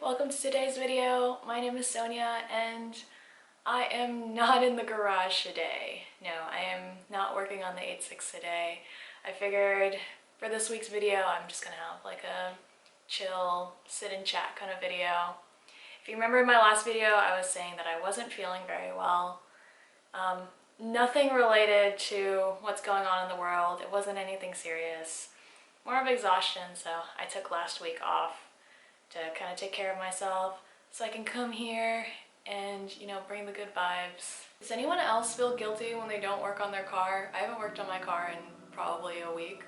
welcome to today's video. My name is Sonia and I am not in the garage today. No, I am not working on the 86 today. I figured for this week's video I'm just gonna have like a chill sit and chat kind of video. If you remember in my last video I was saying that I wasn't feeling very well. Nothing related to what's going on in the world. It wasn't anything serious. More of exhaustion, so I took last week off to kind of take care of myself so I can come here and, you know, bring the good vibes. Does anyone else feel guilty when they don't work on their car? I haven't worked on my car in probably a week,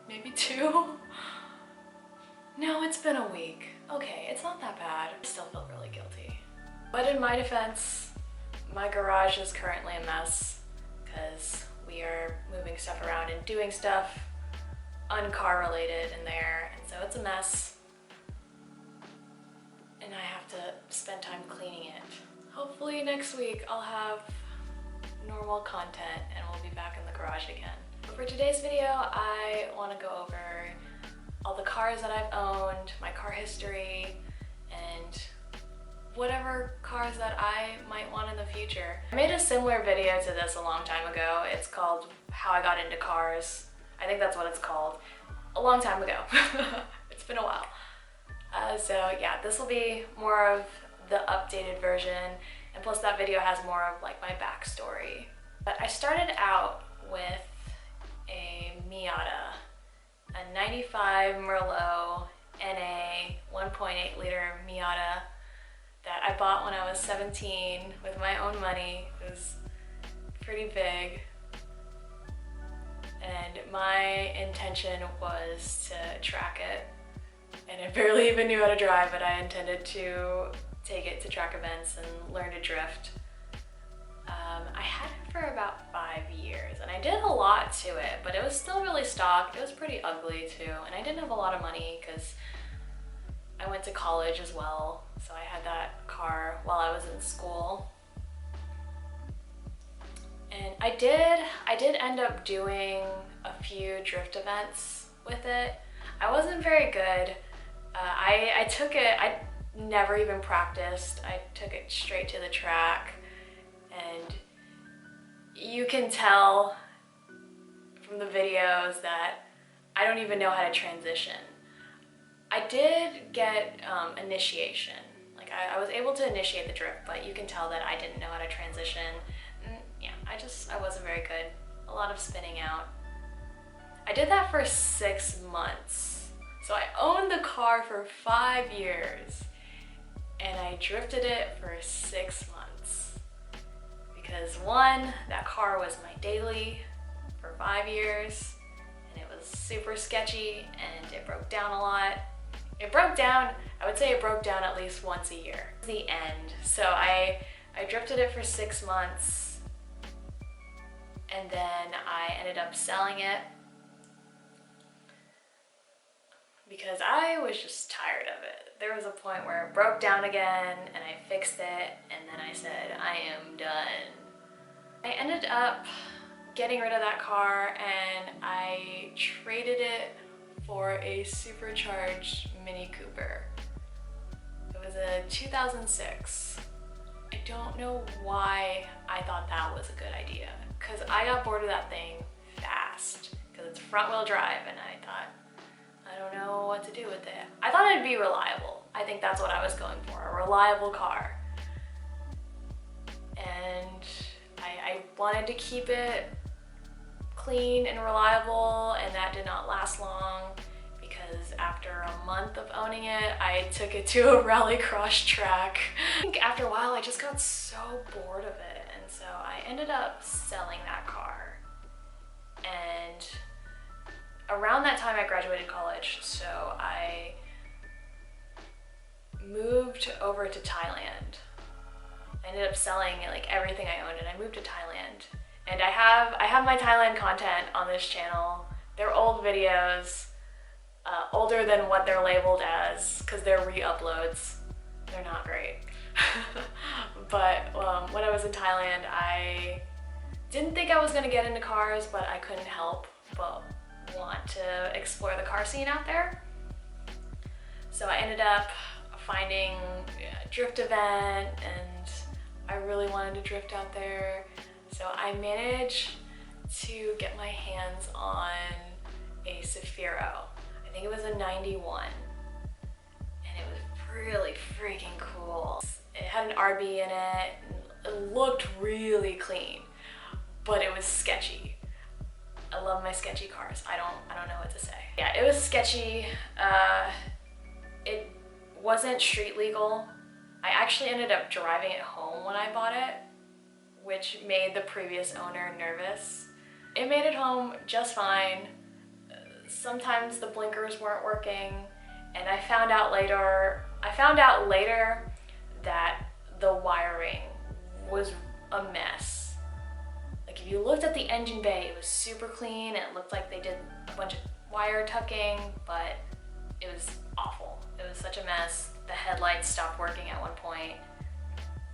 maybe two. No, it's been a week. Okay, it's not that bad. I still feel really guilty. But in my defense, my garage is currently a mess because we are moving stuff around and doing stuff un-car related in there, and so it's a mess. And I have to spend time cleaning it. Hopefully next week I'll have normal content and we'll be back in the garage again. For today's video, I want to go over all the cars that I've owned, my car history, and whatever cars that I might want in the future. I made a similar video to this a long time ago. It's called How I Got Into Cars. I think that's what it's called. A long time ago. It's been a while. So yeah, this will be more of the updated version, and plus that video has more of like my backstory. But I started out with a Miata, a 95 Merlot NA 1.8 liter Miata that I bought when I was 17 with my own money. It was pretty big. And my intention was to track it. And I barely even knew how to drive, but I intended to take it to track events and learn to drift. I had it for about 5 years, and I did a lot to it, but it was still really stock. It was pretty ugly too, and I didn't have a lot of money because I went to college as well, so I had that car while I was in school. And I did end up doing a few drift events with it. I wasn't very good. I took it, I never even practiced. I took it straight to the track, and you can tell from the videos that I don't even know how to transition. I did get initiation. Like I was able to initiate the drift, but you can tell that I didn't know how to transition. And yeah, I wasn't very good. A lot of spinning out. I did that for 6 months. So I owned the car for 5 years and I drifted it for 6 months. Because one, that car was my daily for 5 years and it was super sketchy and it broke down a lot. It broke down, I would say it broke down at least once a year. The end. So I drifted it for 6 months and then I ended up selling it because I was just tired of it. There was a point where it broke down again and I fixed it, and then I said, I am done. I ended up getting rid of that car and I traded it for a supercharged Mini Cooper. It was a 2006. I don't know why I thought that was a good idea, because I got bored of that thing fast because it's front wheel drive, and I thought, I don't know what to do with it. I thought it'd be reliable. I think that's what I was going for, a reliable car. And I wanted to keep it clean and reliable, and that did not last long because after a month of owning it, I took it to a rallycross track. I think after a while I just got so bored of it, and so I ended up selling that car. And around that time I graduated college, so I moved over to Thailand. I ended up selling like everything I owned and I moved to Thailand. And I have my Thailand content on this channel. They're old videos, older than what they're labeled as because they're re-uploads. They're not great. But when I was in Thailand, I didn't think I was gonna get into cars, but I couldn't help but want to explore the car scene out there. So I ended up finding a drift event, and I really wanted to drift out there. So I managed to get my hands on a Zafiro. I think it was a 91, and it was really freaking cool. It had an RB in it, and it looked really clean, but it was sketchy. I love my sketchy cars. I don't know what to say. Yeah, it was sketchy. It wasn't street legal. I actually ended up driving it home when I bought it, which made the previous owner nervous. It made it home just fine. Sometimes the blinkers weren't working, and I found out later that the wiring was a mess. Like, if you looked at the engine bay, it was super clean. It looked like they did a bunch of wire tucking, but it was awful. It was such a mess. The headlights stopped working at one point,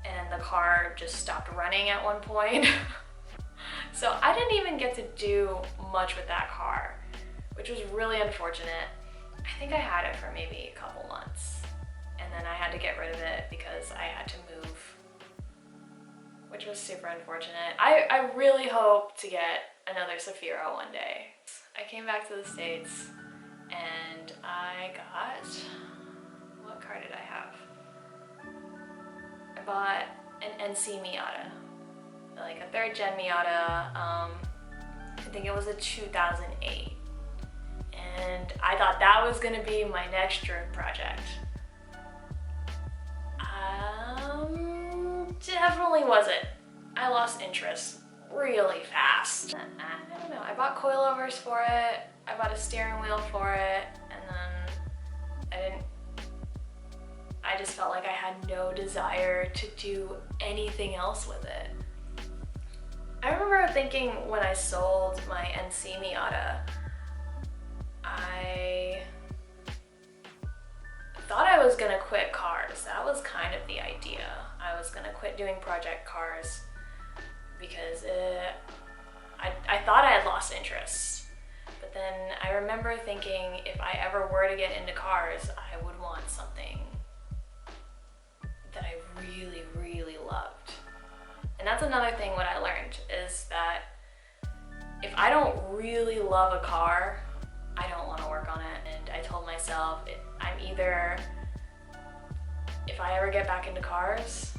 and the car just stopped running at one point. So I didn't even get to do much with that car, which was really unfortunate. I think I had it for maybe a couple months, and then I had to get rid of it because I had to move, which was super unfortunate. I really hope to get another Zafiro one day. I came back to the States and I got, what car did I have? I bought an NC Miata, like a 3rd gen Miata. I think it was a 2008. And I thought that was gonna be my next drift project. Definitely wasn't. I lost interest really fast. I don't know, I bought coilovers for it, I bought a steering wheel for it, and then I just felt like I had no desire to do anything else with it. I remember thinking when I sold my NC Miata, I thought I was gonna quit cars. That was kind of the idea. I was gonna quit doing project cars because I thought I had lost interest. But then I remember thinking if I ever were to get into cars, I would want something that I really, really loved. And that's another thing what I learned is that if I don't really love a car, I don't want to work on it. And I told myself, I'm either, if I ever get back into cars,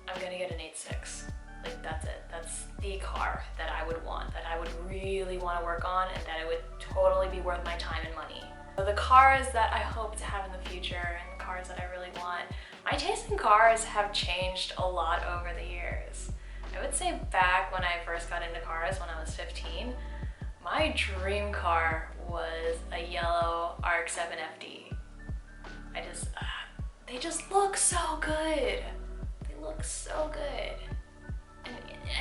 I'm gonna get an 86. Like, that's it. That's the car that I would want, that I would really want to work on, and that it would totally be worth my time and money. So the cars that I hope to have in the future and the cars that I really want, my taste in cars have changed a lot over the years. I would say back when I first got into cars when I was 15, my dream car was a yellow RX-7 FD. They just look so good. They look so good.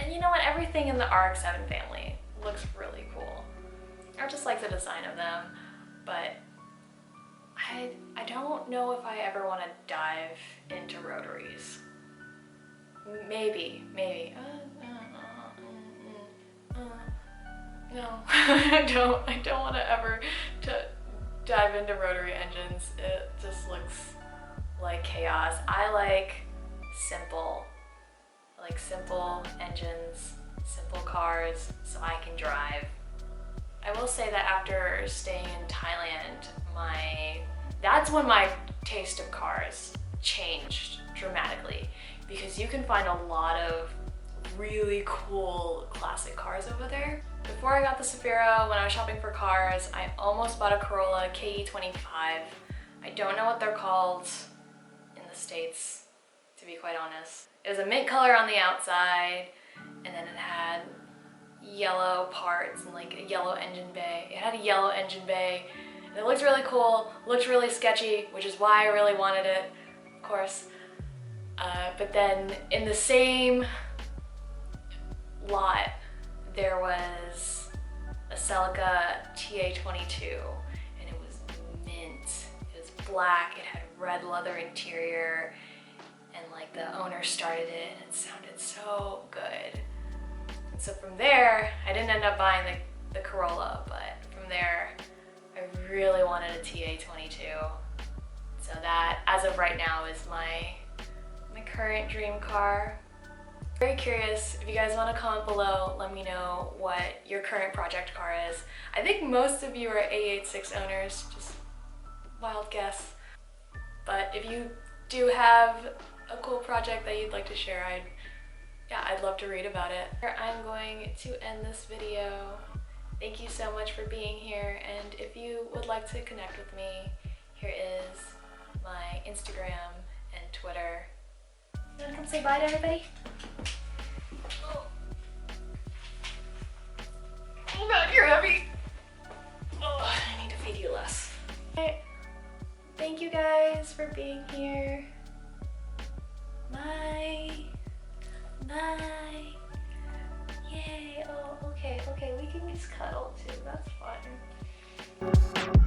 And you know what? Everything in the RX-7 family looks really cool. I just like the design of them, but I don't know if I ever want to dive into rotaries. Maybe. No, I don't want to ever dive into rotary engines. It just looks like chaos. I like simple engines, simple cars, so I can drive. I will say that after staying in Thailand, that's when my taste of cars changed dramatically, because you can find a lot of really cool classic cars over there. Before I got the Zafiro, when I was shopping for cars, I almost bought a Corolla AE86. I don't know what they're called in the States, to be quite honest. It was a mint color on the outside, and then it had yellow parts and like a yellow engine bay. It had a yellow engine bay, and it looked really cool, looked really sketchy, which is why I really wanted it, of course. But then in the same lot, there was a Celica TA22, and it was mint. It was black, it had red leather interior, and like the owner started it and it sounded so good. And so from there, I didn't end up buying the Corolla, but from there, I really wanted a TA22. So that, as of right now, is my current dream car. Very curious, if you guys want to comment below, let me know what your current project car is. I think most of you are A86 owners, just wild guess. But if you do have a cool project that you'd like to share, I'd love to read about it. I'm going to end this video. Thank you so much for being here, and if you would like to connect with me, here is my Instagram and Twitter. You wanna come say bye to everybody? Oh god, you're heavy! Oh, I need to feed you less. Okay. Thank you guys for being here. Bye. Bye. Yay. Oh, okay, we can just cuddle too. That's fun.